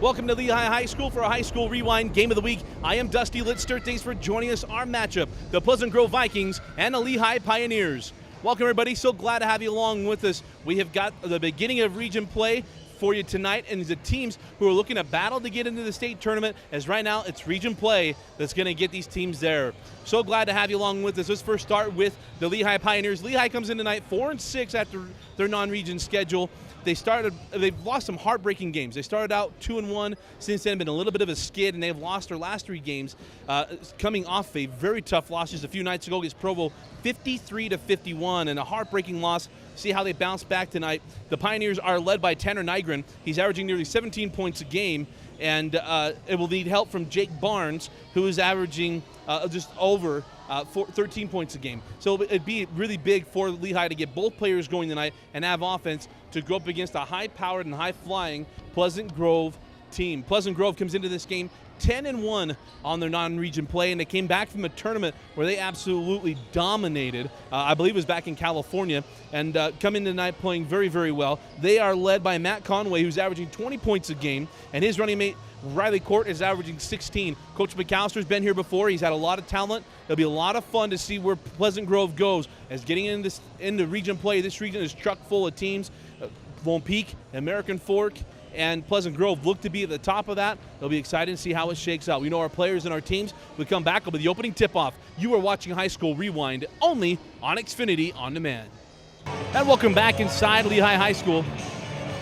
Welcome to Lehi High School for a High School Rewind Game of the Week. I am Dusty Litster. Thanks for joining us. Our matchup, the Pleasant Grove Vikings and the Lehi Pioneers. Welcome, everybody. So glad to have you along with us. We have got the beginning of region play for you tonight, and the teams who are looking to battle to get into the state tournament, as right now it's region play that's going to get these teams there. So glad to have you along with us. Let's first start with the Lehi Pioneers. Lehi comes in tonight 4-6 after their non-region schedule. They've lost some heartbreaking games. They started out 2-1, since then been a little bit of a skid, and they've lost their last 3 games, coming off a very tough loss just a few nights ago against Provo, 53-51, and a heartbreaking loss. See how they bounce back tonight. The Pioneers are led by Tanner Nygren. He's averaging nearly 17 points a game, and it will need help from Jake Barnes, who is averaging just over 13 points a game. So it'd be really big for Lehi to get both players going tonight and have offense to go up against a high-powered and high-flying Pleasant Grove team. Pleasant Grove comes into this game 10-1 on their non-region play, and they came back from a tournament where they absolutely dominated. I believe it was back in California, and come in tonight playing very, very well. They are led by Matt Conway, who's averaging 20 points a game, and his running mate Riley Court is averaging 16. Coach McAllister's been here before. He's had a lot of talent. It'll be a lot of fun to see where Pleasant Grove goes as getting into region play. This region is chock full of teams. Lone Peak, American Fork, and Pleasant Grove look to be at the top of that. It'll be exciting to see how it shakes out. We know our players and our teams. We come back with the opening tip-off. You are watching High School Rewind only on Xfinity On Demand. And welcome back inside Lehi High School.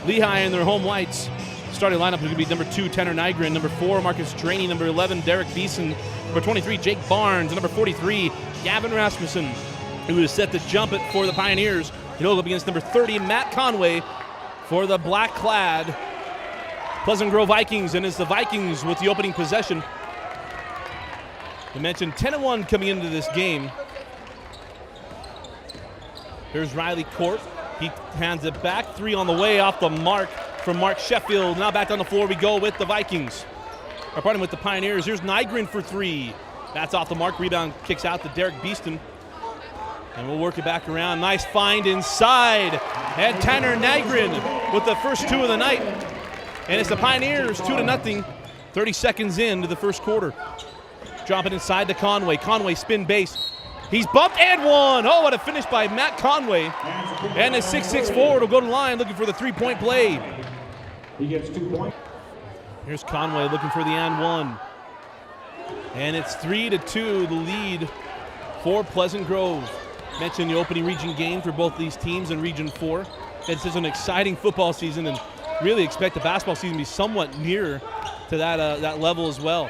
Lehi in their home whites. Starting lineup is going to be number 2, Tanner Nygren, number 4, Marcus Draney, number 11, Derek Beeson, number 23, Jake Barnes, and number 43, Gavin Rasmussen, who is set to jump it for the Pioneers. He'll go up against number 30, Matt Conway, for the black-clad Pleasant Grove Vikings, and it's the Vikings with the opening possession. We mentioned 10-1 coming into this game. Here's Riley Court. He hands it back. 3 on the way off the mark from Mark Sheffield. Now back on the floor we go with the Vikings. Or pardon, with the Pioneers. Here's Nygren for 3. That's off the mark. Rebound kicks out to Derek Beeston. And we'll work it back around. Nice find inside. And Tanner Nygren with the first 2 of the night. And it's the Pioneers 2-0. 30 seconds into the first quarter. Drop it inside to Conway. Conway spin base. He's bumped and one. Oh, what a finish by Matt Conway. And a 6'6" forward will go to the line looking for the 3-point play. He gets 2 points. Here's Conway looking for the and one. And it's 3-2, the lead for Pleasant Grove. Mentioned the opening region game for both these teams in Region 4. This is an exciting football season, and really expect the basketball season to be somewhat near to that level as well.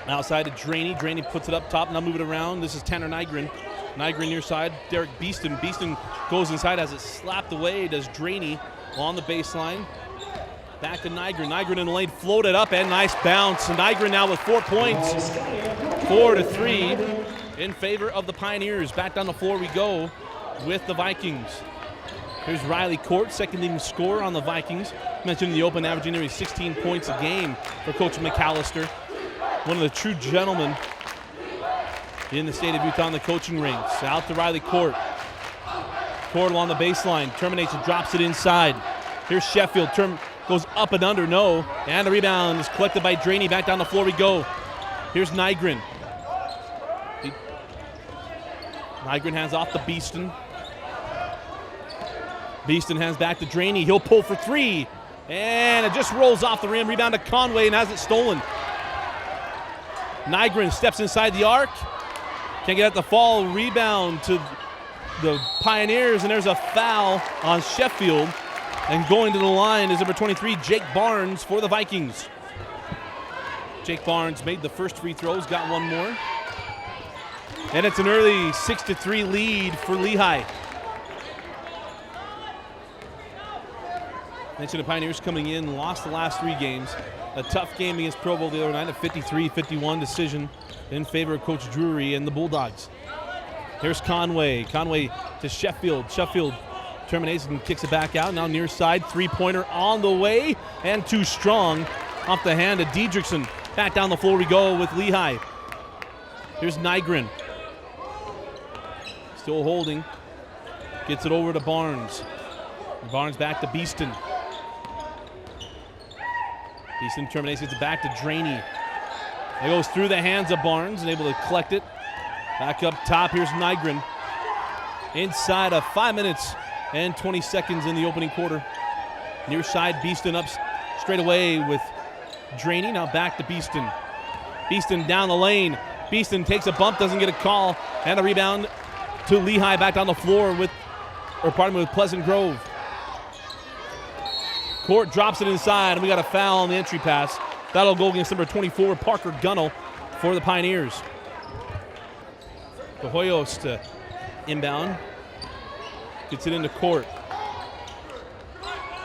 Outside to Draney. Draney puts it up top, now move it around. This is Tanner Nygren. Nygren near side. Derek Beeston. Beeston goes inside, has it slapped away. Does Draney on the baseline. Back to Nygren. Nygren in the lane, floated up, and nice bounce. Nygren now with 4 points. 4-3 in favor of the Pioneers. Back down the floor we go with the Vikings. Here's Riley Court, second leading scorer on the Vikings. Mentioned in the open, averaging nearly 16 points a game for Coach McAllister. One of the true gentlemen in the state of Utah in the coaching ranks. Out to Riley Court. Court along the baseline, terminates and drops it inside. Here's Sheffield, goes up and under, no. And the rebound is collected by Draney. Back down the floor we go. Here's Nygren. Nygren hands off to Beeston. Beeston hands back to Draney. He'll pull for 3. And it just rolls off the rim. Rebound to Conway and has it stolen. Nygren steps inside the arc. Can't get at the fall. Rebound to the Pioneers, and there's a foul on Sheffield. And going to the line is number 23, Jake Barnes for the Vikings. Jake Barnes made the first free throws, got one more. And it's an early 6-3 lead for Lehi. Mentioned the Pioneers coming in, lost the last 3 games. A tough game against Provo the other night, a 53-51 decision in favor of Coach Drury and the Bulldogs. Here's Conway. Conway to Sheffield. Sheffield terminates and kicks it back out. Now near side, 3-pointer on the way, and too strong off the hand of Diedrichson. Back down the floor we go with Lehi. Here's Nygren. Still holding. Gets it over to Barnes. Barnes back to Beeston. Beeston terminates, gets it back to Draney. It goes through the hands of Barnes and able to collect it. Back up top, here's Nygren. Inside of 5 minutes and 20 seconds in the opening quarter. Near side, Beeston up straight away with Draney. Now back to Beeston. Beeston down the lane. Beeston takes a bump, doesn't get a call, and a rebound to Lehi back on the floor with Pleasant Grove. Court drops it inside, and we got a foul on the entry pass. That'll go against number 24, Parker Gunnell, for the Pioneers. De Hoyos to inbound. Gets it into Court.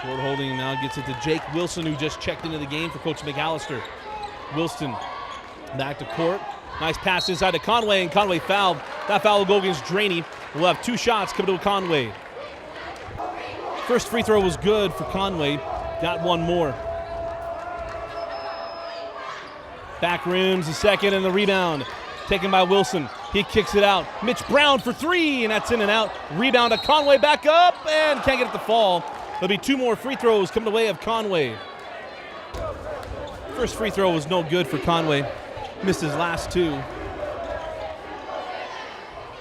Court holding now, gets it to Jake Wilson, who just checked into the game for Coach McAllister. Wilson back to Court. Nice pass inside to Conway, and Conway fouled. That foul will go against Draney. We'll have 2 shots coming to Conway. First free throw was good for Conway. Got 1 more. Back rims the second, and the rebound taken by Wilson. He kicks it out. Mitch Brown for 3, and that's in and out. Rebound to Conway, back up, and can't get it to fall. There'll be 2 more free throws coming the way of Conway. First free throw was no good for Conway. Missed his last 2.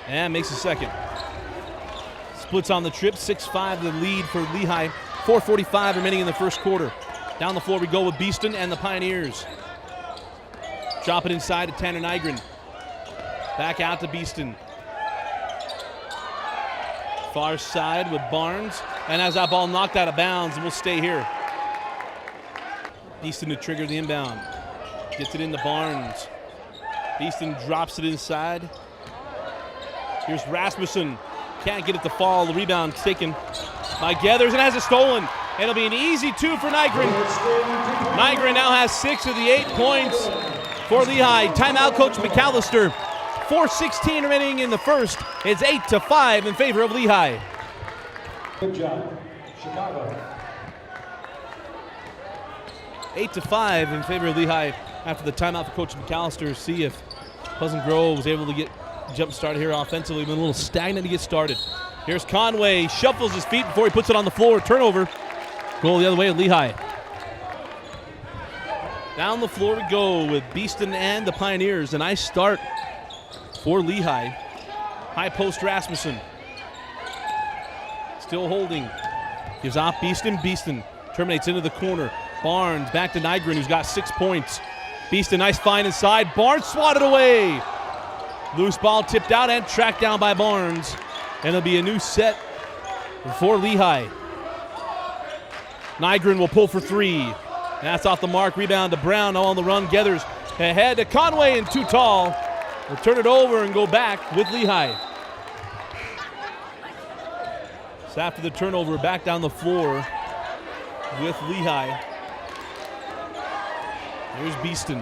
And makes a second. Splits on the trip, 6-5 the lead for Lehi. 4:45 remaining in the first quarter. Down the floor we go with Beeston and the Pioneers. Drop it inside to Tanner Nygren. Back out to Beeston. Far side with Barnes. And has that ball knocked out of bounds, and we'll stay here. Beeston to trigger the inbound. Gets it into Barnes. Beeston drops it inside. Here's Rasmussen. Can't get it to fall. The rebound taken by Gathers and has it stolen. And it'll be an easy 2 for Nygren. Nygren now has 6 of the 8 points for Lehi. Timeout, Coach McAllister. 4:16 remaining in the first. It's 8-5 in favor of Lehi. Good job, Chicago. 8-5 in favor of Lehi after the timeout for Coach McAllister. See if Pleasant Grove was able to get jump started here offensively. Been a little stagnant to get started. Here's Conway, shuffles his feet before he puts it on the floor. Turnover. Goal the other way at Lehi. Down the floor we go with Beeston and the Pioneers. A nice start for Lehi. High post Rasmussen. Still holding. Gives off Beeston. Beeston terminates into the corner. Barnes back to Nygren, who's got 6 points. Beeston, nice find inside. Barnes swatted away. Loose ball tipped out and tracked down by Barnes. And it'll be a new set for Lehi. Nygren will pull for 3. That's off the mark. Rebound to Brown. Now on the run. Gathers ahead to Conway, and too tall. We'll turn it over and go back with Lehi. So after the turnover, back down the floor with Lehi. Here's Beeston.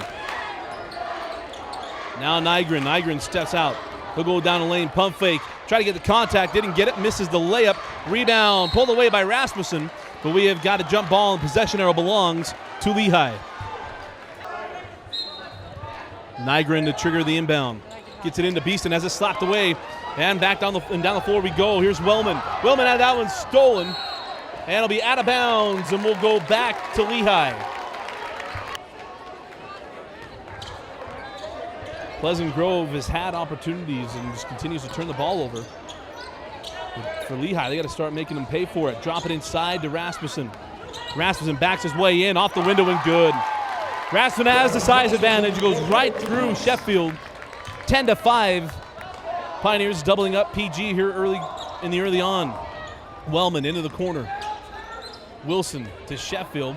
Now Nygren. Nygren steps out. He'll go down the lane, pump fake. Try to get the contact, didn't get it, misses the layup. Rebound, pulled away by Rasmussen, but we have got a jump ball, and possession arrow belongs to Lehi. Nygren to trigger the inbound. Gets it into Beeston, has it slapped away, and back down the floor we go. Here's Wellman. Wellman had that one stolen, and it'll be out of bounds, and we'll go back to Lehi. Pleasant Grove has had opportunities and just continues to turn the ball over. For Lehi, they got to start making them pay for it. Drop it inside to Rasmussen. Rasmussen backs his way in, off the window and good. Rasmussen has the size advantage, goes right through Sheffield. 10-5. Pioneers doubling up PG here early on. Wellman into the corner. Wilson to Sheffield.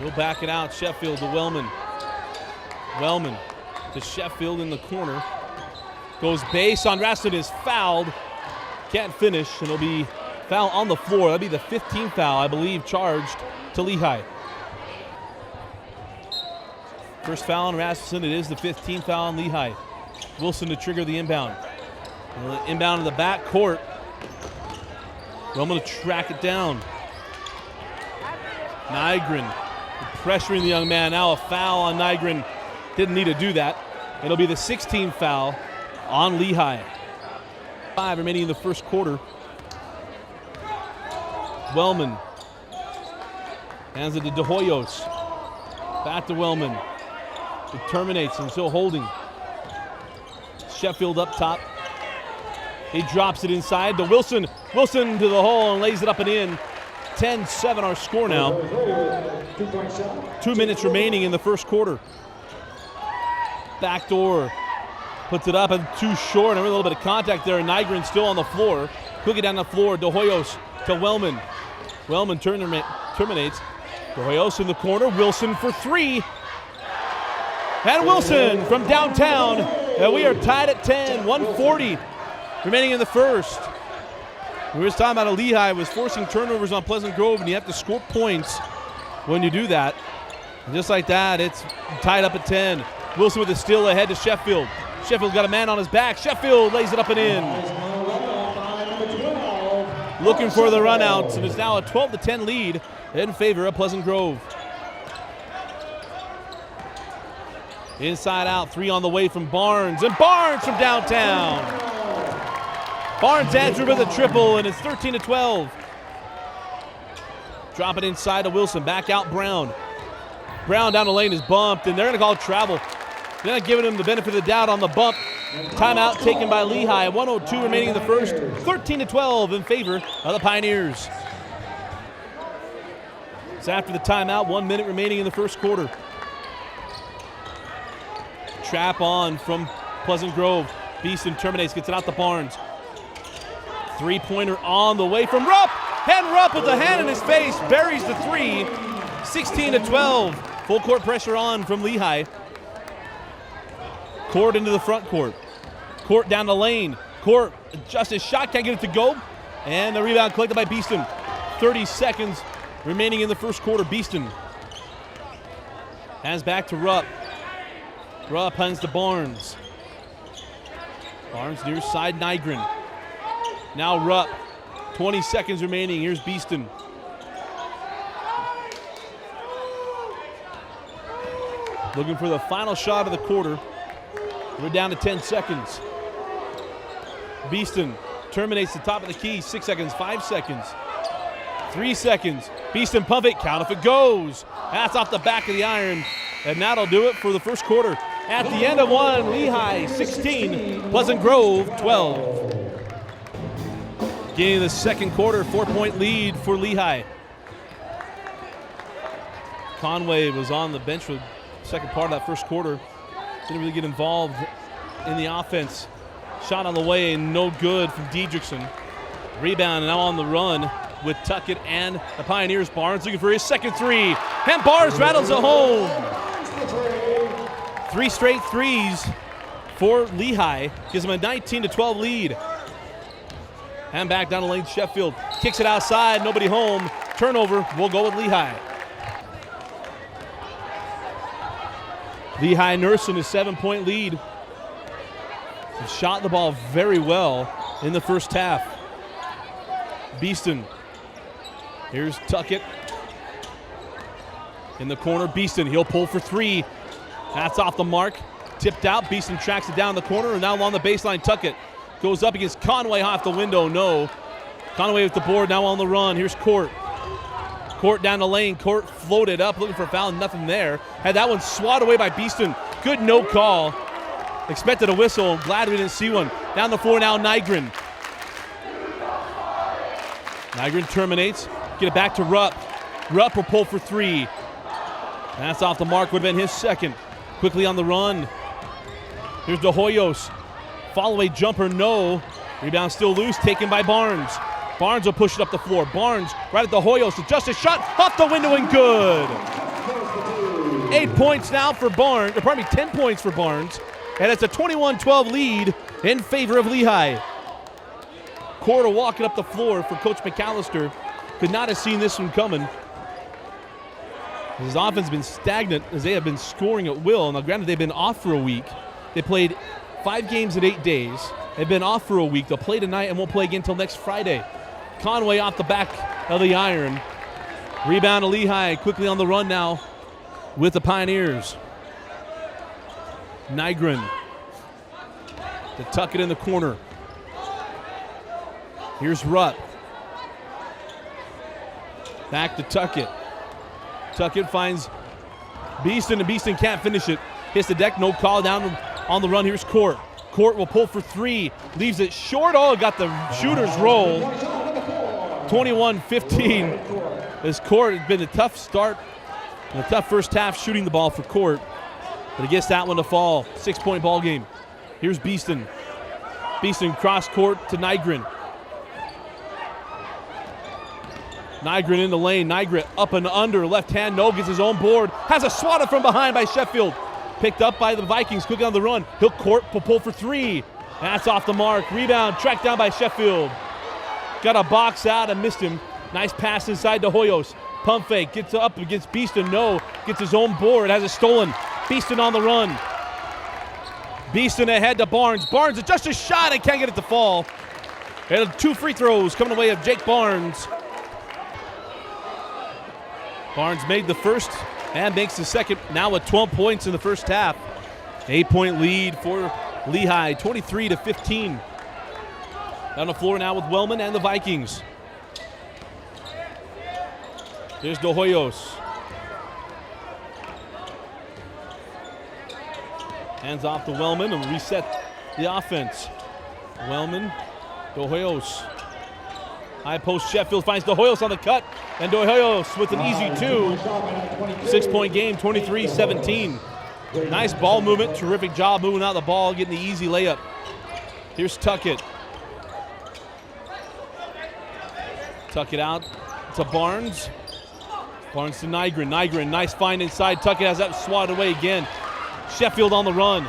He'll back it out. Sheffield to Wellman. Wellman to Sheffield in the corner. Goes base on Rasmussen, is fouled. Can't finish, and it'll be foul on the floor. That'll be the 15th foul, I believe, charged to Lehi. First foul on Rasmussen. It is the 15th foul on Lehi. Wilson to trigger the inbound. Inbound in the back court. Wellman to track it down. Nygren pressuring the young man. Now a foul on Nygren. Didn't need to do that. It'll be the 16th foul on Lehi. 5 remaining in the first quarter. Wellman Hands it to De Hoyos. Back to Wellman. It terminates and still holding. Sheffield up top. He drops it inside to Wilson. Wilson to the hole and lays it up and in. 10-7 our score now. 2 minutes remaining in the first quarter. Backdoor. Puts it up and too short. And a little bit of contact there. Nygren still on the floor. Quickly down the floor. De Hoyos to Wellman. Wellman terminates. De Hoyos in the corner. Wilson for three. And Wilson from downtown. And we are tied at 10. 1:40 remaining in the first. We were just talking about Lehi was forcing turnovers on Pleasant Grove, and you have to score points when you do that. And just like that, it's tied up at 10. Wilson with a steal ahead to Sheffield. Sheffield got a man on his back. Sheffield lays it up and in. Looking for the runouts, and it's now a 12-10 lead in favor of Pleasant Grove. Inside out, three on the way from Barnes, and Barnes from downtown. Barnes answered with a triple, and it's 13-12. Drop it inside to Wilson, back out Brown. Brown down the lane is bumped, and they're gonna call travel. They're not giving him the benefit of the doubt on the bump. Timeout taken by Lehi. 1:02 remaining in the first. 13-12 in favor of the Pioneers. So after the timeout, 1 minute remaining in the first quarter. Trap on from Pleasant Grove. Beeston terminates, gets it out to Barnes. Three-pointer on the way from Rupp. And Rupp with a hand in his face buries the three. 16-12. Full court pressure on from Lehi. Court into the front court. Court down the lane. Court adjusts his shot, can't get it to go. And the rebound collected by Beeston. 30 seconds remaining in the first quarter. Beeston hands back to Rupp. Rupp hands to Barnes. Barnes near side Nygren. Now Rupp. 20 seconds remaining. Here's Beeston. Looking for the final shot of the quarter. We're down to 10 seconds. Beeston terminates the top of the key. 6 seconds, 5 seconds, 3 seconds. Beeston pump it, count if it goes. That's off the back of the iron. And that'll do it for the first quarter. At the end of one, Lehi 16, Pleasant Grove 12. Beginning of the second quarter, 4-point lead for Lehi. Conway was on the bench for the second part of that first quarter. Didn't really get involved in the offense. Shot on the way, no good from Diedrichson. Rebound now on the run with Tuckett and the Pioneers. Barnes looking for his second three. And Barnes rattles it home. 3 straight threes for Lehi. Gives him a 19-12 lead. And back down the lane, Sheffield kicks it outside, nobody home. Turnover, we'll go with Lehi. Lehi nursing a 7-point lead. He shot the ball very well in the first half. Beeston. Here's Tuckett. In the corner, Beeston, he'll pull for three. That's off the mark. Tipped out, Beeston tracks it down the corner, and now along the baseline, Tuckett goes up against Conway off the window, no. Conway with the board, now on the run. Here's Court. Court down the lane, Court floated up, looking for a foul, nothing there. Had that one swatted away by Beeston. Good no call. Expected a whistle, glad we didn't see one. Down the floor now, Nygren. Nygren terminates, get it back to Rupp. Rupp will pull for three. That's off the mark, would have been his second. Quickly on the run. Here's De Hoyos. Follow-away jumper, no. Rebound still loose, taken by Barnes. Barnes will push it up the floor. Barnes right at De Hoyos, adjusts his shot, off the window and good. 8 points now for Barnes, or pardon me, 10 points for Barnes. And it's a 21-12 lead in favor of Lehi. Corder walking up the floor for Coach McAllister. Could not have seen this one coming. His offense has been stagnant as they have been scoring at will. Now, granted, they've been off for a week. They played 5 games in 8 days. They've been off for a week. They'll play tonight and won't play again until next Friday. Conway off the back of the iron. Rebound to Lehi, quickly on the run now with the Pioneers. Nygren to tuck it in the corner. Here's Rupp. Back to Tuckett. Tuckett finds Beeston, and Beeston can't finish it. Hits the deck, no call down on the run. Here's Court. Court will pull for three, leaves it short. Oh, got the shooter's roll. 21-15. This Court has been a tough start, and a tough first half shooting the ball for Court, but he gets that one to fall. 6-point ball game. Here's Beeston. Beeston cross court to Nygren. Nygren in the lane. Nygren up and under. Left hand, no, gets his own board. Has a swatted from behind by Sheffield. Picked up by the Vikings, quick on the run. He'll court, pull for three. That's off the mark. Rebound, tracked down by Sheffield. Got a box out and missed him. Nice pass inside to Hoyos. Pump fake, gets up against Beeston, no. Gets his own board, has it stolen. Beeston on the run. Beeston ahead to Barnes. Barnes just a shot and can't get it to fall. And 2 free throws coming away of Jake Barnes. Barnes made the first and makes the second, now with 12 points in the first half. 8-point lead for Lehi, 23-15. Down the floor now with Wellman and the Vikings. Here's De Hoyos. Hands off to Wellman and reset the offense. Wellman, De Hoyos. High post, Sheffield finds De Hoyos on the cut, and De Hoyos with an easy 2. 6-point game, 23-17. Nice ball movement, terrific job moving out the ball, getting the easy layup. Here's Tuckett. Tuckett out to Barnes. Barnes to Nygren. Nygren, nice find inside. Tuckett has that swatted away again. Sheffield on the run.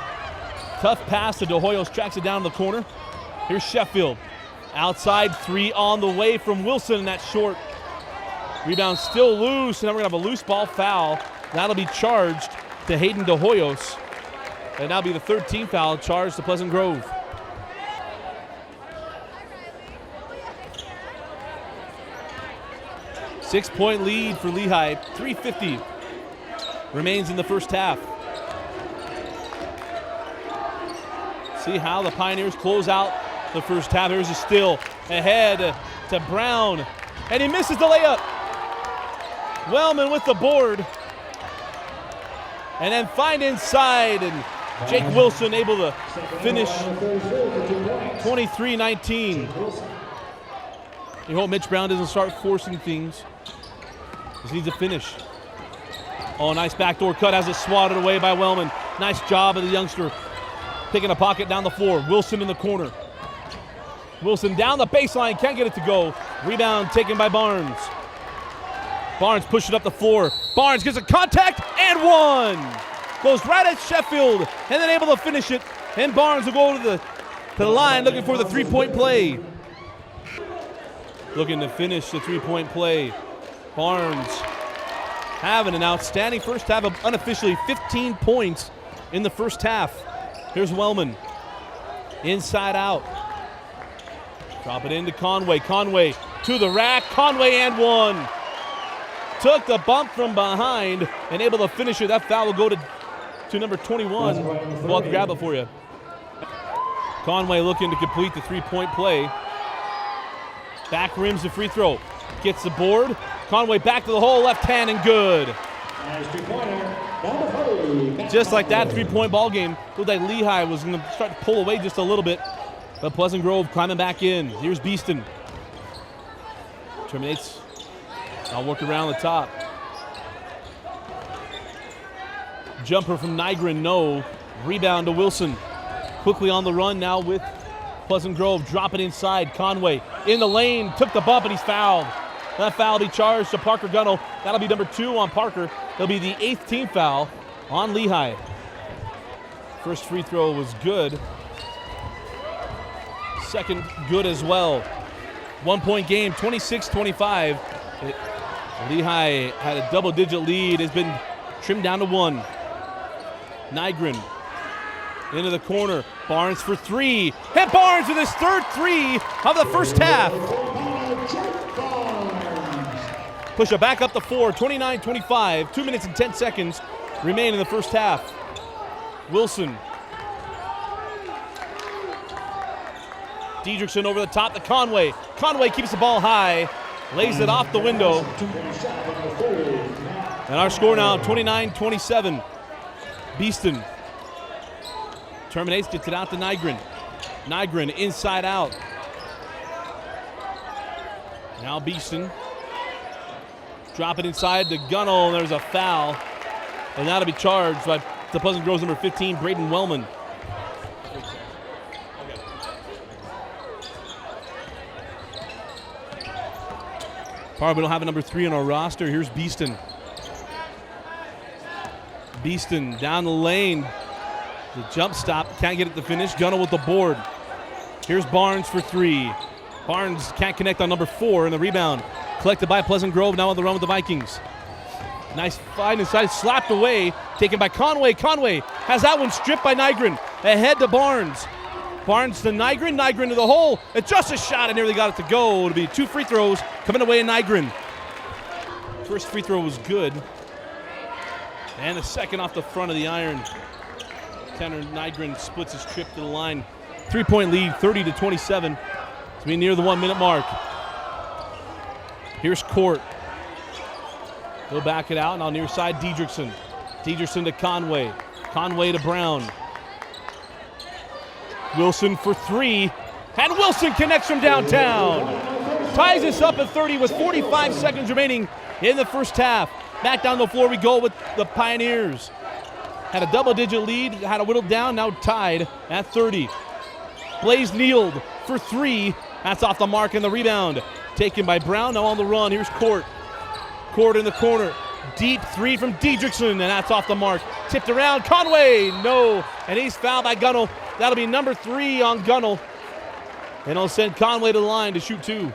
Tough pass to De Hoyos, tracks it down in the corner. Here's Sheffield. Outside, 3 on the way from Wilson, and that's short. Rebound still loose, and now we're going to have a loose ball foul. That'll be charged to Hayden De Hoyos. And that'll be the 13th foul charged to Pleasant Grove. Six-point lead for Lehi. 3:50 remains in the first half. See how the Pioneers close out the first half. There's a steal ahead to Brown, and he misses the layup. Wellman with the board, and then find inside, and Jake Wilson able to finish 23-19. You hope Mitch Brown doesn't start forcing things. Just needs a finish. Oh, nice backdoor cut, has it swatted away by Wellman. Nice job of the youngster. Picking a pocket down the floor. Wilson in the corner. Wilson down the baseline, can't get it to go. Rebound taken by Barnes. Barnes pushing up the floor. Barnes gets a contact and one. Goes right at Sheffield and then able to finish it. And Barnes will go to the line looking for the three-point play. Looking to finish the three-point play. Barnes having an outstanding first half of unofficially 15 points in the first half. Here's Wellman. Inside out. Drop it into Conway. Conway to the rack. Conway and one. Took the bump from behind and able to finish it. That foul will go to number 21. We'll grab it for you. Conway looking to complete the three-point play. Back rims the free throw. Gets the board. Conway back to the hole, left hand, and good. Just like that, three-point ball game. Looked like Lehi was going to start to pull away just a little bit. But Pleasant Grove climbing back in. Here's Beeston. Terminates. I'll work around the top. Jumper from Nygren, no. Rebound to Wilson. Quickly on the run now with Pleasant Grove. Drop it inside. Conway in the lane. Took the bump and he's fouled. That foul will be charged to Parker Gunnell. That'll be number 2 on Parker. It'll be the 8th team foul on Lehi. First free throw was good. Second good as well. 1-point game, 26-25. Lehi had a double-digit lead. Has been trimmed down to 1. Nygren into the corner. Barnes for 3. Hit Barnes with his third 3 of the first half. Push it back up the floor, 29-25. 2 minutes and 10 seconds remain in the first half. Wilson. Diedrichson over the top to Conway. Conway keeps the ball high, lays it off the window. And our score now, 29-27. Beeston terminates, gets it out to Nygren. Nygren inside out. Now Beeston. Drop it inside to Gunnell, and there's a foul. And that'll be charged by the Pleasant Grove's number 15, Braden Wellman. Probably don't have a number 3 on our roster. Here's Beeston. Beeston down the lane. The jump stop, can't get it to finish. Gunnell with the board. Here's Barnes for 3. Barnes can't connect on number 4, and the rebound collected by Pleasant Grove, now on the run with the Vikings. Nice find inside, slapped away, taken by Conway. Conway has that one stripped by Nygren. Ahead to Barnes. Barnes to Nygren, Nygren to the hole. It's just a shot, and nearly got it to go. It'll be 2 free throws coming away in Nygren. First free throw was good. And the second off the front of the iron. Tanner Nygren splits his trip to the line. 3-point lead, 30-27. It's be near the 1-minute mark. Here's Court. He'll back it out. Now near side, Diedrichson. Diedrichson to Conway. Conway to Brown. Wilson for 3. And Wilson connects from downtown. Ties us up at 30 with 45 seconds remaining in the first half. Back down the floor we go with the Pioneers. Had a double-digit lead, had it whittled down, now tied at 30. Blaze Neild for 3. That's off the mark, and the rebound taken by Brown. Now on the run, here's Court. Court in the corner. Deep 3 from Diedrichson, and that's off the mark. Tipped around, Conway, no. And he's fouled by Gunnell. That'll be number 3 on Gunnell. And it'll send Conway to the line to shoot 2.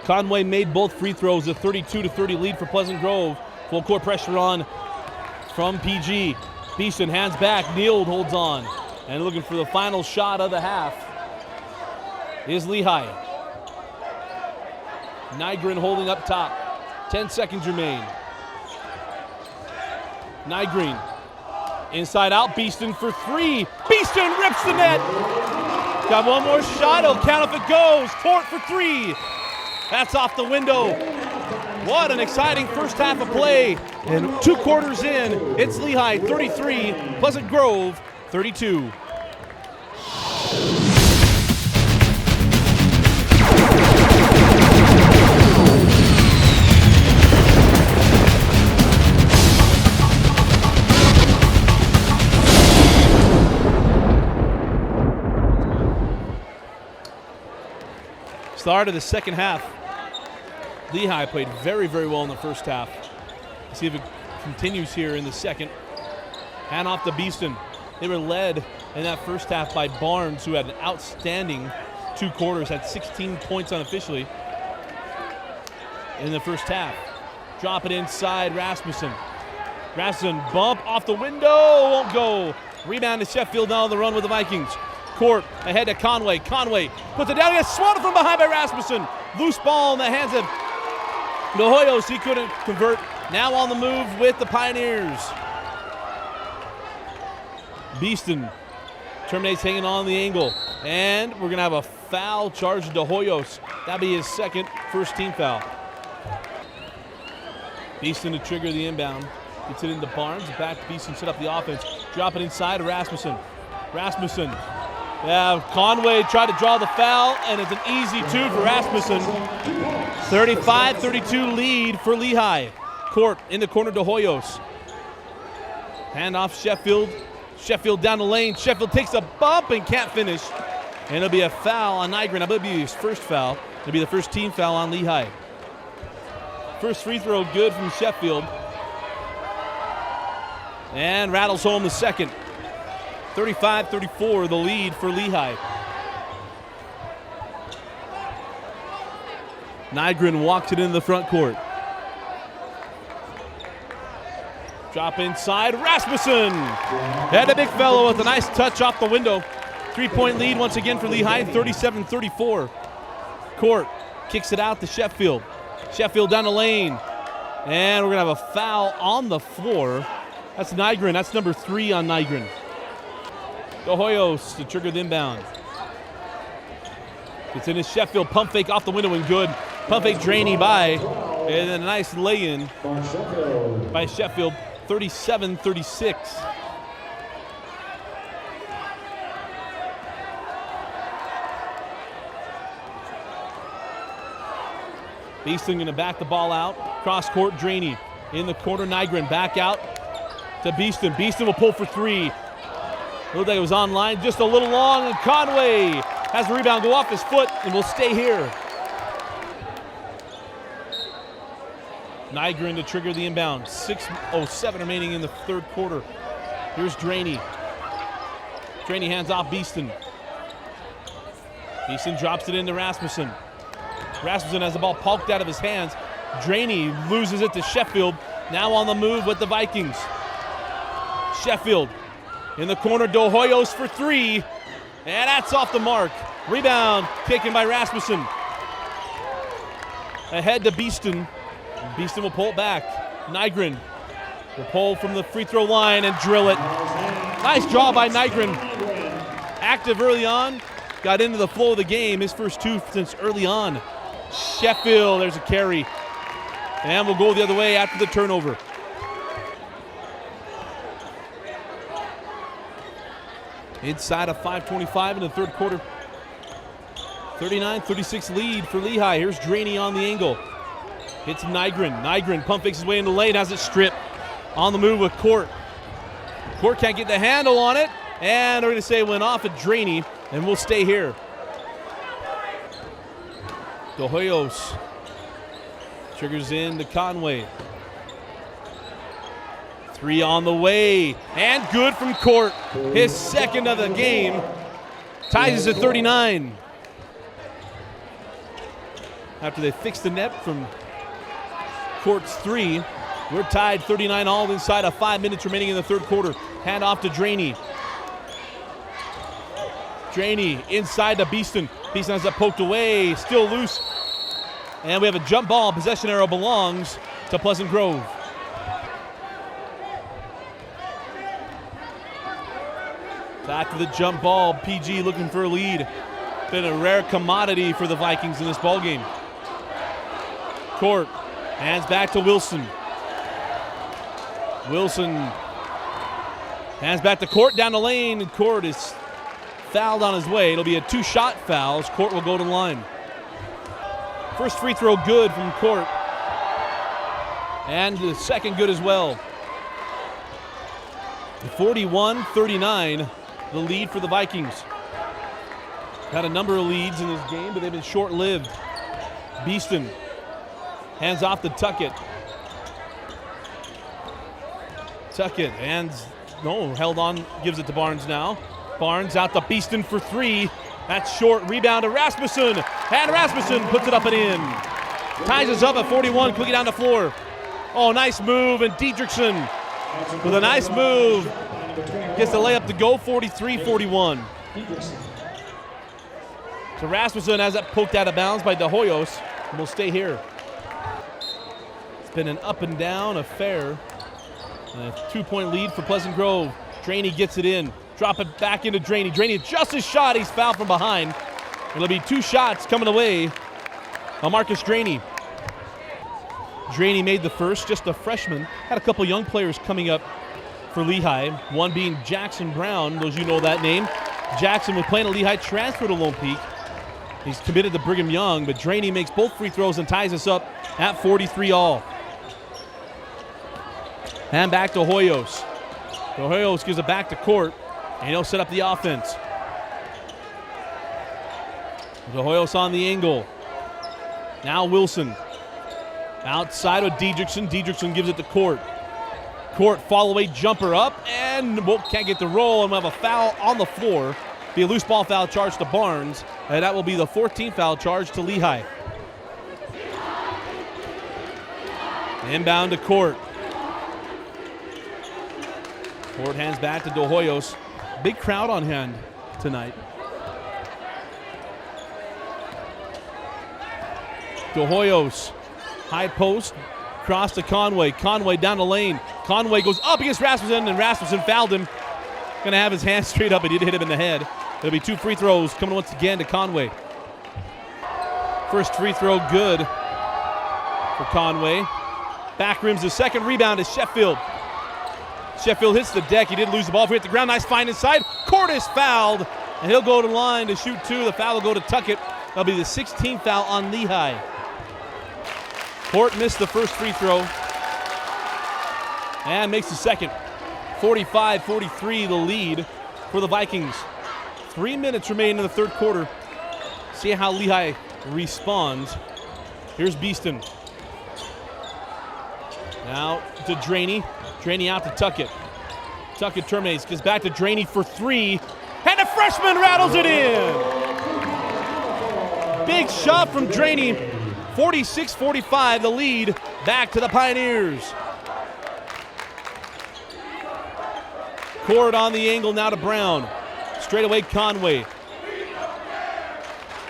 Conway made both free throws, a 32-30 lead for Pleasant Grove. Full court pressure on from PG. Beeston hands back, Neild holds on. And looking for the final shot of the half is Lehi. Nygren holding up top. 10 seconds remain. Nygren inside out, Beeston for 3. Beeston rips the net. Got one more shot, he'll count if it goes. Court for 3. That's off the window. What an exciting first half of play. And 2 quarters in, it's Lehi 33, Pleasant Grove 32. Start of the second half. Lehi played very, very well in the first half. Let's see if it continues here in the second. Hand off to Beeston. They were led in that first half by Barnes, who had an outstanding 2 quarters, had 16 points unofficially in the first half. Drop it inside, Rasmussen. Rasmussen bump off the window, won't go. Rebound to Sheffield, now on the run with the Vikings. Court ahead to Conway. Conway puts it down, he gets swatted from behind by Rasmussen. Loose ball in the hands of Nohoyos, he couldn't convert. Now on the move with the Pioneers. Beeston terminates hanging on the angle. And we're gonna have a foul charged to Hoyos. That'll be his second, first team foul. Beeston to trigger the inbound. Gets it into Barnes, back to Beeston, set up the offense. Drop it inside to Rasmussen. Rasmussen. Yeah, Conway tried to draw the foul, and it's an easy 2 for Rasmussen. 35-32 lead for Lehi. Court in the corner to Hoyos. Hand off Sheffield. Sheffield down the lane. Sheffield takes a bump and can't finish. And it'll be a foul on Nygren. I believe it'll be his first foul. It'll be the first team foul on Lehi. First free throw good from Sheffield. And rattles home the second. 35-34, the lead for Lehi. Nygren walks it in the front court. Drop inside, Rasmussen. Had a big fellow with a nice touch off the window. 3-point lead once again for Lehi, 37-34. Court kicks it out to Sheffield. Sheffield down the lane. And we're gonna have a foul on the floor. That's Nygren, that's number 3 on Nygren. To Hoyos to trigger the inbound. Gets in his Sheffield, pump fake off the window and good. Pump fake drainy by And then a nice lay-in by Sheffield. by Sheffield, 37-36. Beeston going to back the ball out. Cross court, Draney. In the corner, Nygren back out to Beeston. Beeston will pull for three. Looked like it was online, just a little long, and Conway has the rebound go off his foot and will stay here. Nygren to trigger the inbound. 6:07 remaining in the third quarter. Here's Draney. Draney hands off Beeston. Beeston drops it into Rasmussen. Rasmussen has the ball poked out of his hands. Draney loses it to Sheffield. Now on the move with the Vikings. Sheffield in the corner, De Hoyos for three. And that's off the mark. Rebound taken by Rasmussen. Ahead to Beeston. Beeston will pull it back. Nygren will pull from the free throw line and drill it. Nice draw by Nygren. Active early on. Got into the flow of the game. His first two since early on. Sheffield, there's a carry. And we'll go the other way after the turnover. Inside of 5:25 in the third quarter. 39-36 lead for Lehi. Here's Draney on the angle. Hits Nygren. Nygren pump fakes his way into the lane, has it stripped. On the move with Court. Court can't get the handle on it. And they're going to say it went off at Draney, and we'll stay here. De Hoyos triggers in to Conway. Three on the way, and good from Court. His second of the game. Ties us at 39. After they fixed the net from Court's three, we're tied 39 all inside of 5 minutes remaining in the third quarter. Hand off to Draney. Draney inside to Beeston. Beeston has that poked away, still loose. And we have a jump ball. Possession arrow belongs to Pleasant Grove. Back to the jump ball. PG looking for a lead. Been a rare commodity for the Vikings in this ball game. Court hands back to Wilson. Wilson hands back to Court down the lane. Court is fouled on his way. It'll be a two-shot foul as Court will go to the line. First free throw good from Court. And the second good as well. 41-39, the lead for the Vikings. Had a number of leads in this game, but they've been short-lived. Beeston hands off to Tuckett. Tuckett hands, no, held on, gives it to Barnes now. Barnes out to Beeston for three. That's short. Rebound to Rasmussen. And Rasmussen puts it up and in. Ties us up at 41. Quickly down the floor. Oh, nice move. And Diedrichsen with a nice move gets the layup to go. 43-41. So Rasmussen has that poked out of bounds by De Hoyos. And we'll stay here. It's been an up and down affair. A 2-point lead for Pleasant Grove. Draney gets it in. Drop it back into Draney. Draney adjusts his shot. He's fouled from behind. It'll be two shots coming away on Marcus Draney. Draney made the first, just a freshman. Had a couple young players coming up for Lehi. One being Jackson Brown. Those you know that name. Jackson was playing at Lehi, transferred to Lone Peak. He's committed to Brigham Young, but Draney makes both free throws and ties us up at 43 all. And back to Hoyos. De Hoyos gives it back to Court. And he'll set up the offense. De Hoyos on the angle. Now Wilson. Outside of Diedrichsen. Diedrichsen gives it to Court. Court fall away jumper up and can't get the roll, and we'll have a foul on the floor. Be a loose ball foul charge to Barnes, and that will be the 14th foul charge to Lehi. Inbound to Court. Court hands back to De Hoyos. Big crowd on hand tonight. De Hoyos, high post, cross to Conway. Conway down the lane. Conway goes up against Rasmussen, and Rasmussen fouled him. Going to have his hand straight up. He did hit him in the head. It'll be two free throws coming once again to Conway. First free throw good for Conway. Back rims the second rebound is Sheffield. Sheffield hits the deck. He did lose the ball. If we hit the ground, nice find inside. Court is fouled, and he'll go to the line to shoot two. The foul will go to Tuckett. That'll be the 16th foul on Lehi. Court missed the first free throw and makes the second. 45-43 the lead for the Vikings. 3 minutes remain in the third quarter. See how Lehi responds. Here's Beeston. Now to Draney. Draney out to Tuckett. Tuckett terminates, gets back to Draney for three, and the freshman rattles it in. Big shot from Draney. 46-45 the lead back to the Pioneers. Court on the angle now to Brown. Straight away Conway.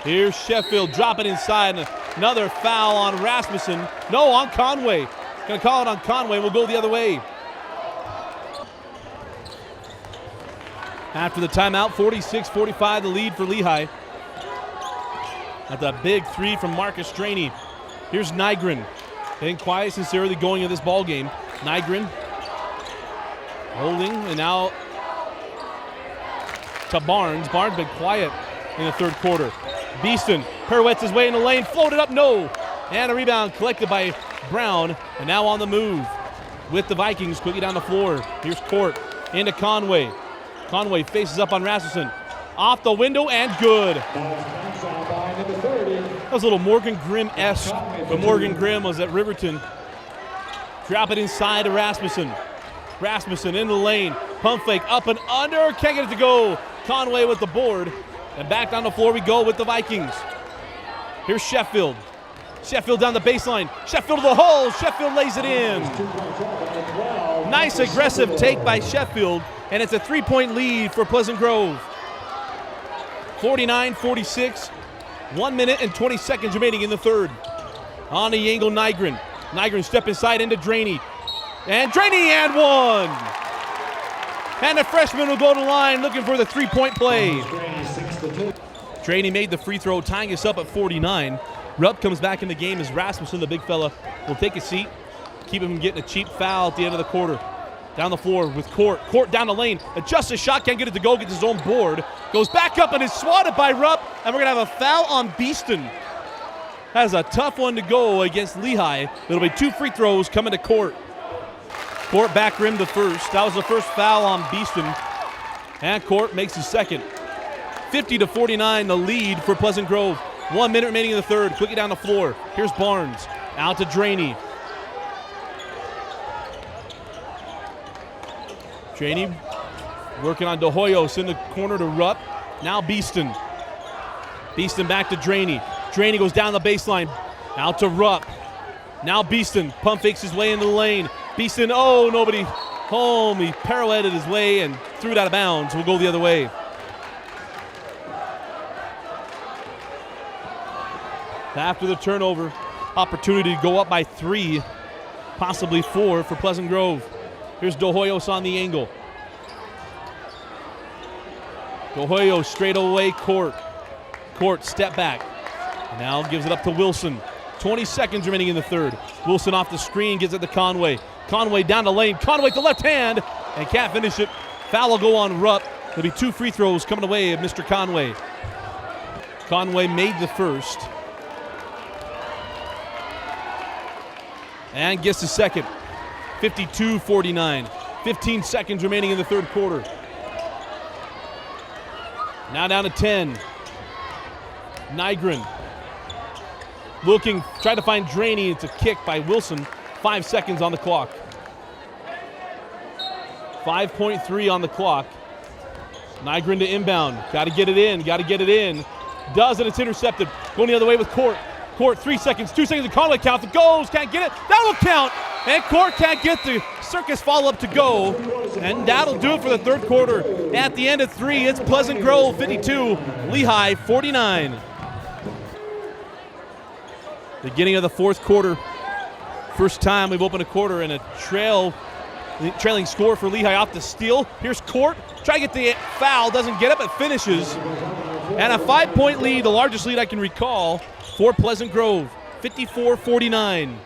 Here's Sheffield dropping inside. Another foul on Rasmussen. No, on Conway. Gonna call it on Conway. We'll go the other way. After the timeout, 46-45 the lead for Lehi. That's a big three from Marcus Draney. Here's Nygren. Been quiet since early going in this ball game. Nygren holding, and now to Barnes. Barnes been quiet in the third quarter. Beeston pirouettes his way in the lane, floated up, no. And a rebound collected by Brown, and now on the move with the Vikings, quickly down the floor. Here's Court into Conway. Conway faces up on Rasmussen. Off the window and good. That was a little Morgan Grimm-esque, but Morgan Grimm was at Riverton. Drop it inside to Rasmussen. Rasmussen in the lane. Pump fake up and under. Can't get it to go. Conway with the board. And back down the floor we go with the Vikings. Here's Sheffield. Sheffield down the baseline. Sheffield to the hole. Sheffield lays it in. Nice aggressive take by Sheffield. And it's a 3-point lead for Pleasant Grove. 49-46. 1 minute and 20 seconds remaining in the third. On the angle, Nygren. Nygren step inside into Draney. And Draney and one. And the freshman will go to the line looking for the 3-point play. Draney made the free throw, tying us up at 49. Rupp comes back in the game as Rasmussen, the big fella, will take a seat. Keep him from getting a cheap foul at the end of the quarter. Down the floor with Court. Court down the lane. Adjusts his shot, can't get it to go, gets his own board. Goes back up and is swatted by Rupp. And we're going to have a foul on Beeston. That is a tough one to go against Lehi. It'll be 2 free throws coming to Court. Court back rim the first. That was the first foul on Beeston. And Court makes his second. 50-49 the lead for Pleasant Grove. 1 minute remaining in the third. Quickly down the floor. Here's Barnes. Out to Draney. Draney working on De Hoyos in the corner to Rupp. Now Beeston. Beeston back to Draney. Draney goes down the baseline. Out to Rupp. Now Beeston. Pump fakes his way into the lane. Beeston, oh, nobody home. He pirouetted his way and threw it out of bounds. We'll go the other way. After the turnover, opportunity to go up by 3, possibly 4 for Pleasant Grove. Here's De Hoyos on the angle. De Hoyos straight away, Court. Court step back. Now gives it up to Wilson. 20 seconds remaining in the third. Wilson off the screen, gives it to Conway. Conway down the lane. Conway to left hand and can't finish it. Foul will go on Rupp. There'll be 2 free throws coming away of Mr. Conway. Conway made the first. And gets the second. 52-49. 15 seconds remaining in the third quarter. Now down to 10. Nygren. Looking, trying to find Draney. It's a kick by Wilson. 5 seconds on the clock. 5.3 on the clock. Nygren to inbound. Got to get it in. Got to get it in. Does, and it's intercepted. Going the other way with Court. Court, 3 seconds. 2 seconds. And Conway counts. It goes. Can't get it. That will count. And Court can't get the circus follow-up to go. And that'll do it for the third quarter. At the end of 3, it's Pleasant Grove 52, Lehi 49. Beginning of the fourth quarter. First time we've opened a quarter in a trailing score for Lehi off the steal. Here's Court. Try to get the foul. Doesn't get it, but finishes. And a 5-point lead, the largest lead I can recall for Pleasant Grove. 54-49.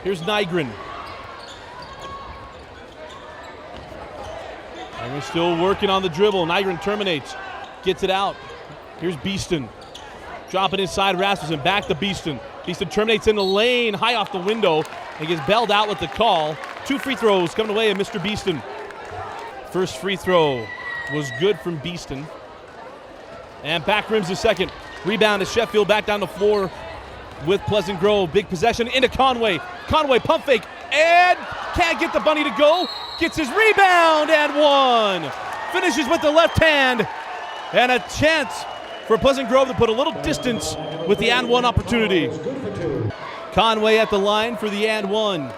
Here's Nygren. Nygren still working on the dribble. Nygren terminates, gets it out. Here's Beeston. Dropping inside Rasmussen, back to Beeston. Beeston terminates in the lane, high off the window, and gets bailed out with the call. 2 free throws coming away of Mr. Beeston. First free throw was good from Beeston. And back rims the second. Rebound to Sheffield, back down the floor with Pleasant Grove. Big possession into Conway. Conway pump fake and can't get the bunny to go. Gets his rebound and one. Finishes with the left hand and a chance for Pleasant Grove to put a little distance with the and one opportunity. Conway at the line for the and one.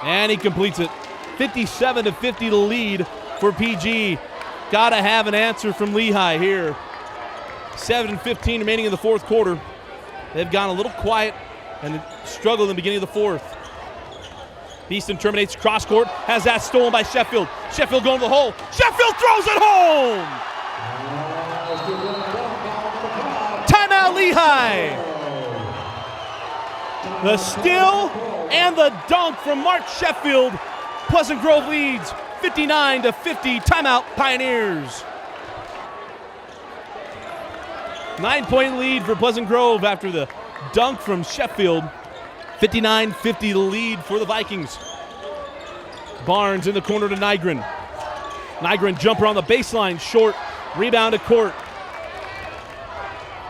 And he completes it. 57-50 to lead for PG. Gotta have an answer from Lehi here. 7:15 remaining in the fourth quarter. They've gone a little quiet and struggled in the beginning of the fourth. Beeston terminates cross court, has that stolen by Sheffield. Sheffield going to the hole. Sheffield throws it home! Timeout Lehi! The steal and the dunk from Mark Sheffield. Pleasant Grove leads 59-50. Timeout Pioneers. 9-point lead for Pleasant Grove after the dunk from Sheffield. 59-50 the lead for the Vikings. Barnes in the corner to Nygren. Nygren jumper on the baseline, short. Rebound to Court.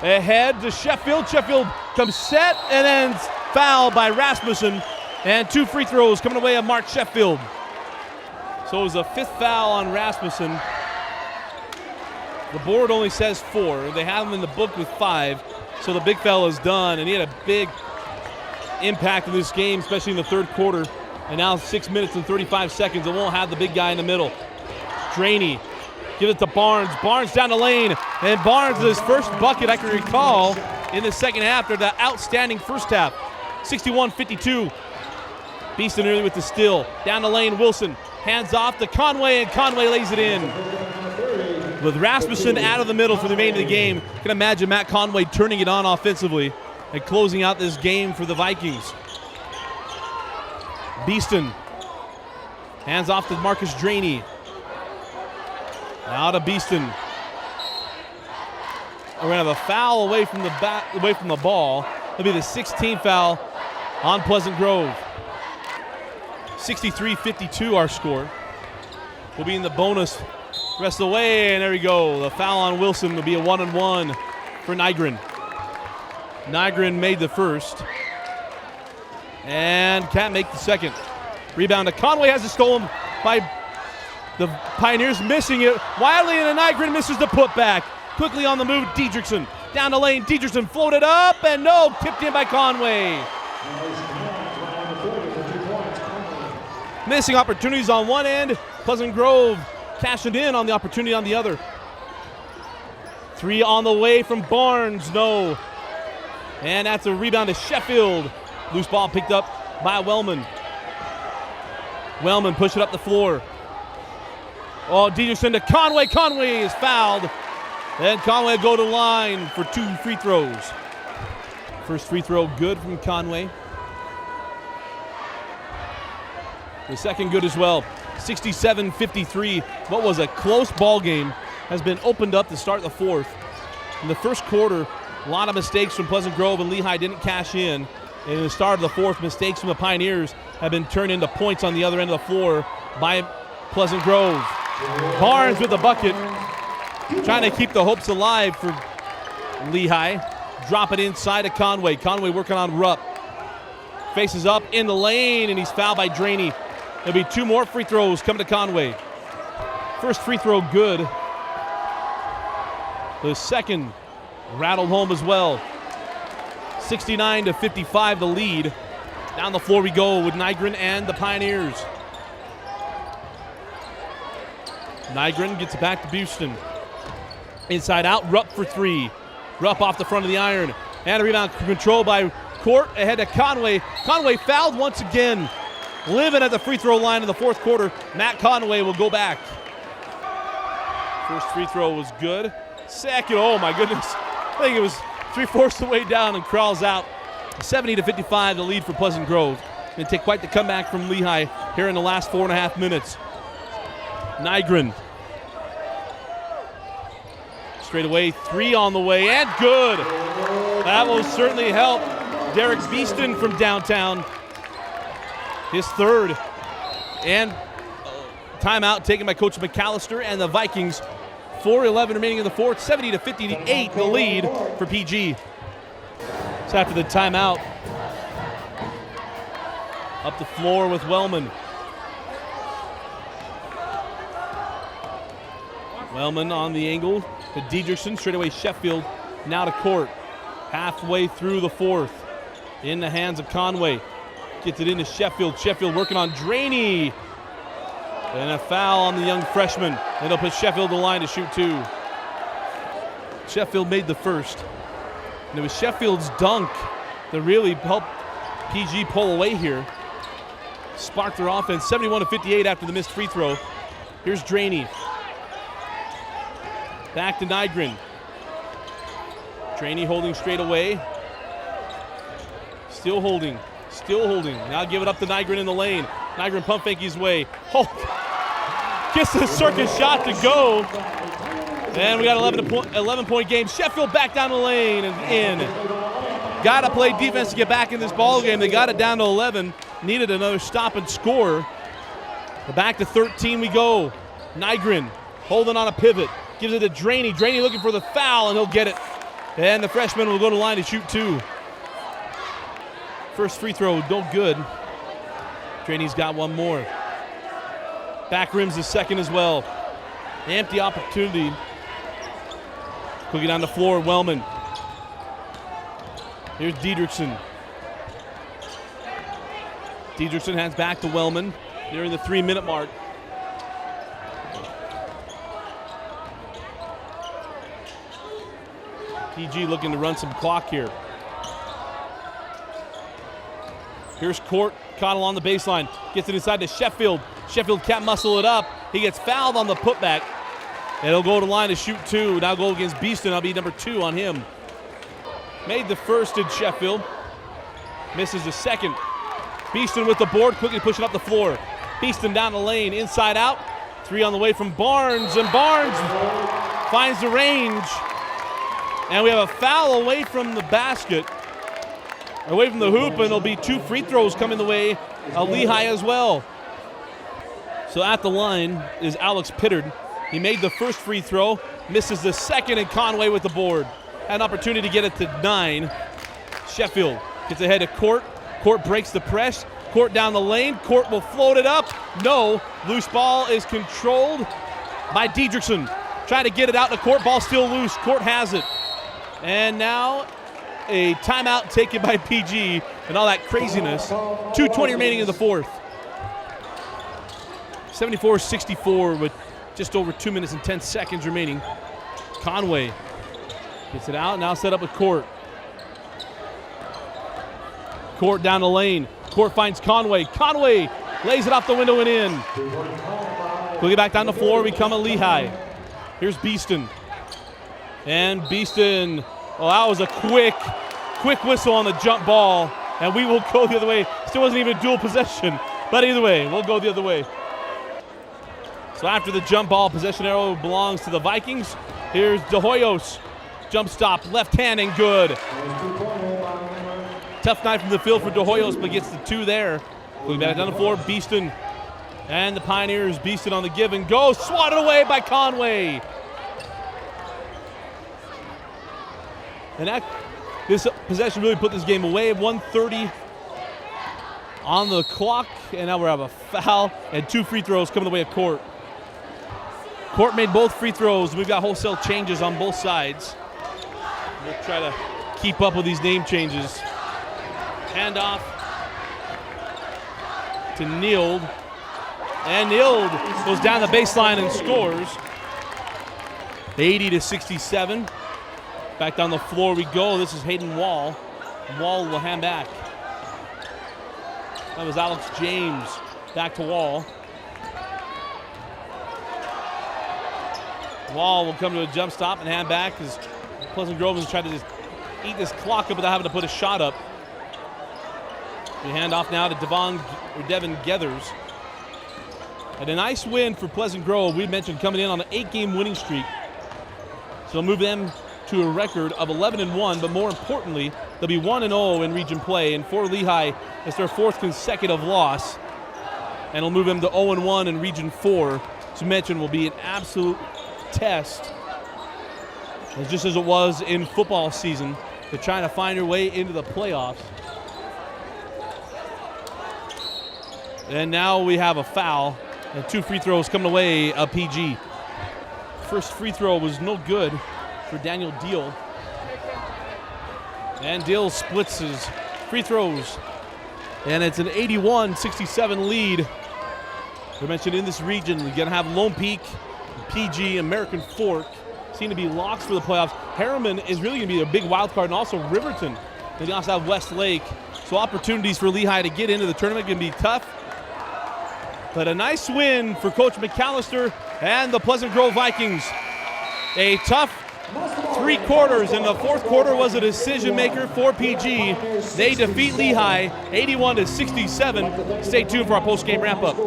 Ahead to Sheffield. Sheffield comes set and then fouled by Rasmussen. And 2 free throws coming away of Mark Sheffield. So it was a 5th foul on Rasmussen. The board only says 4. They have him in the book with 5. So the big fella's done, and he had a big impact in this game, especially in the third quarter. And now 6 minutes and 35 seconds. It won't have the big guy in the middle. Draney gives it to Barnes. Barnes down the lane. And Barnes, his first bucket I can recall in the second half after that outstanding first half. 61-52. Beeston early with the steal. Down the lane, Wilson. Hands off to Conway, and Conway lays it in. With Rasmussen out of the middle for the remainder of the game, you can imagine Matt Conway turning it on offensively and closing out this game for the Vikings. Beeston. Hands off to Marcus Draney. Now to Beeston. We're going to have a foul away from the ball. It'll be the 16th foul on Pleasant Grove. 63-52 our score. We'll be in the bonus the rest of the way, and there we go. The foul on Wilson will be a 1-and-1 for Nygren. Nygren made the first and can't make the second. Rebound to Conway, has it stolen by the Pioneers, missing it wildly, and Nygren misses the putback. Quickly on the move, Diedrichsen. Down the lane, Diedrichsen floated up, and no, tipped in by Conway. Missing opportunities on one end. Pleasant Grove cashing in on the opportunity on the other. 3 on the way from Barnes, no. And that's a rebound to Sheffield. Loose ball picked up by Wellman. Wellman push it up the floor. Oh, Diedrichsen to Conway. Conway is fouled. And Conway go to line for 2 free throws. First free throw good from Conway. The second good as well. 67-53. What was a close ball game has been opened up to start the fourth. In the first quarter, a lot of mistakes from Pleasant Grove, and Lehi didn't cash in. And in the start of the fourth, mistakes from the Pioneers have been turned into points on the other end of the floor by Pleasant Grove. Barnes with the bucket, trying to keep the hopes alive for Lehi. Drop it inside to Conway. Conway working on Rupp. Faces up in the lane, and he's fouled by Draney. There'll be 2 more free throws coming to Conway. First free throw good. The second rattled home as well. 69-55 the lead. Down the floor we go with Nygren and the Pioneers. Nygren gets it back to Beeston. Inside out, Rupp for 3. Rupp off the front of the iron. And a rebound controlled by Court ahead to Conway. Conway fouled once again. Living at the free throw line in the fourth quarter. Matt Conway will go back. First free throw was good. Second, oh my goodness. I think it was 3/4 the way down and crawls out. 70-55, the lead for Pleasant Grove. Going to take quite the comeback from Lehi here in the last 4.5 minutes. Nygren. Straight away, 3 on the way, and good. That will certainly help Derek Beeston from downtown. His third. And timeout taken by Coach McAllister and the Vikings. 4:11 remaining in the fourth, 70-58 the lead for PG. So after the timeout, up the floor with Wellman. Wellman on the angle to Diedrichson, straight away Sheffield, now to Court. Halfway through the fourth, in the hands of Conway. Gets it into Sheffield. Sheffield working on Draney. And a foul on the young freshman. It'll put Sheffield to the line to shoot 2. Sheffield made the first. And it was Sheffield's dunk that really helped PG pull away here. Sparked their offense, 71-58 after the missed free throw. Here's Draney. Back to Nygren. Draney holding straight away. Still holding. Now give it up to Nygren in the lane. Nygren pump fake his way. Oh, gets the circus shot to go. And we got 11-point game. Sheffield back down the lane and in. Got to play defense to get back in this ball game. They got it down to 11. Needed another stop and score. Back to 13 we go. Nygren holding on a pivot. Gives it to Draney. Draney looking for the foul, and he'll get it. And the freshman will go to the line to shoot 2. First free throw, no good. Draney's got one more. Back rim's the second as well. Empty opportunity. Cooking down the floor, Wellman. Here's Diedrichson. Diedrichson hands back to Wellman nearing the 3-minute mark. PG looking to run some clock here. Here's Court, Cottle on the baseline. Gets it inside to Sheffield. Sheffield can't muscle it up. He gets fouled on the putback. And he'll go to the line to shoot 2. Now go against Beeston. That'll be number 2 on him. Made the first in Sheffield. Misses the second. Beeston with the board, quickly pushing up the floor. Beeston down the lane, inside out. 3 on the way from Barnes, and Barnes finds the range. And we have a foul away from the basket, away from the hoop, and there'll be 2 free throws coming the way of Lehi as well. So at the line is Alex Pittard. He made the first free throw, misses the second, and Conway with the board. Had an opportunity to get it to 9. Sheffield gets ahead of Court. Court breaks the press. Court down the lane. Court will float it up. No. Loose ball is controlled by Diedrichson. Trying to get it out to Court. Ball still loose. Court has it. And now a timeout taken by PG and all that craziness. 2:20 remaining in the fourth. 74-64 with just over 2 minutes and 10 seconds remaining. Conway gets it out, now set up with Court. Court down the lane. Court finds Conway. Conway lays it off the window and in. We'll get back down the floor. We come at Lehi. Here's Beeston. And Beeston, oh, that was a quick whistle on the jump ball. And we will go the other way. Still wasn't even dual possession. But either way, we'll go the other way. So after the jump ball, possession arrow belongs to the Vikings. Here's De Hoyos. Jump stop, left hand and good. Tough night from the field for De Hoyos, but gets the 2 there. Going back down the floor, Beeston. And the Pioneers, Beeston on the give and go. Swatted away by Conway. And this possession really put this game away. 1:30 on the clock. And now we have a foul and 2 free throws coming the way of Court. Court made both free throws. We've got wholesale changes on both sides. We'll try to keep up with these name changes. Handoff to Nield. And Nield goes down the baseline and scores. 80-67. Back down the floor we go. This is Hayden Wall. Wall will hand back. That was Alex James. Back to Wall. Wall will come to a jump stop and hand back as Pleasant Grove has tried to just eat this clock up without having to put a shot up. We hand off now to Devin Gethers. And a nice win for Pleasant Grove. We mentioned coming in on an 8-game winning streak. So they'll move them to a record of 11-1, but more importantly, they'll be 1-0 in region play. And for Lehi, it's their 4th consecutive loss. And it'll move them to 0-1 in region 4. As you mentioned, will be an absolute test. And just as it was in football season, they're trying to find their way into the playoffs. And now we have a foul and 2 free throws coming away of PG. First free throw was no good for Daniel Deal. And Deal splits his free throws. And it's an 81-67 lead. I mentioned in this region, we're going to have Lone Peak, PG, American Fork seem to be locks for the playoffs. Harriman is really going to be a big wild card, and also Riverton. They also have Westlake. So opportunities for Lehi to get into the tournament can be tough. But a nice win for Coach McAllister and the Pleasant Grove Vikings. A tough 3 quarters, and the 4th quarter was a decision maker for PG. They defeat Lehi 81-67. Stay tuned for our post-game wrap-up.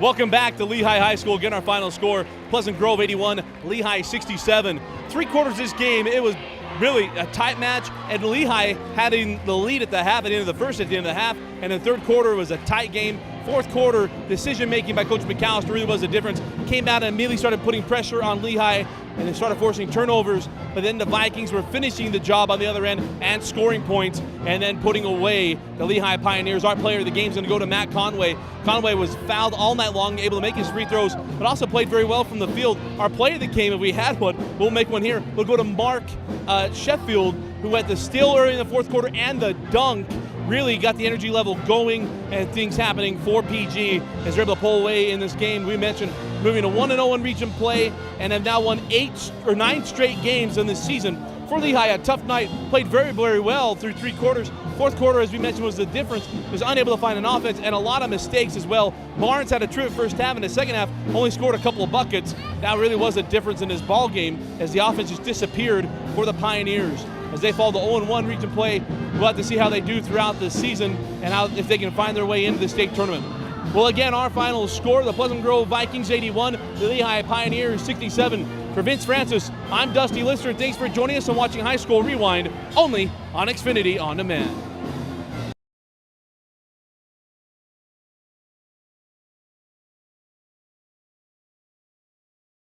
Welcome back to Lehi High School. Again, our final score, Pleasant Grove 81, Lehi 67. 3 quarters of this game, it was really a tight match, and Lehi having the lead at the half, at the end of the first, at the end of the half, and the 3rd quarter was a tight game. 4th quarter, decision-making by Coach McAllister really was the difference. Came out and immediately started putting pressure on Lehi, and they started forcing turnovers, but then the Vikings were finishing the job on the other end and scoring points, and then putting away the Lehi Pioneers. Our player of the game is going to go to Matt Conway. Conway was fouled all night long, able to make his free throws, but also played very well from the field. Our player of the game, if we had one, we'll make one here. We'll go to Mark Sheffield, who had the steal early in the 4th quarter and the dunk. Really got the energy level going and things happening for PG as they're able to pull away in this game. We mentioned moving to 1-0 in region play and have now won 9 straight games in this season. For Lehi, a tough night, played very, very well through 3 quarters. 4th quarter, as we mentioned, was the difference. Was unable to find an offense and a lot of mistakes as well. Barnes had a terrific first half, and the second half only scored a couple of buckets. That really was a difference in his ball game as the offense just disappeared for the Pioneers. As they fall to 0-1 region play, we'll have to see how they do throughout the season and if they can find their way into the state tournament. Well, again, our final score, the Pleasant Grove Vikings 81, the Lehi Pioneers 67. For Vince Francis, I'm Dusty Lister. Thanks for joining us and watching High School Rewind, only on Xfinity On Demand.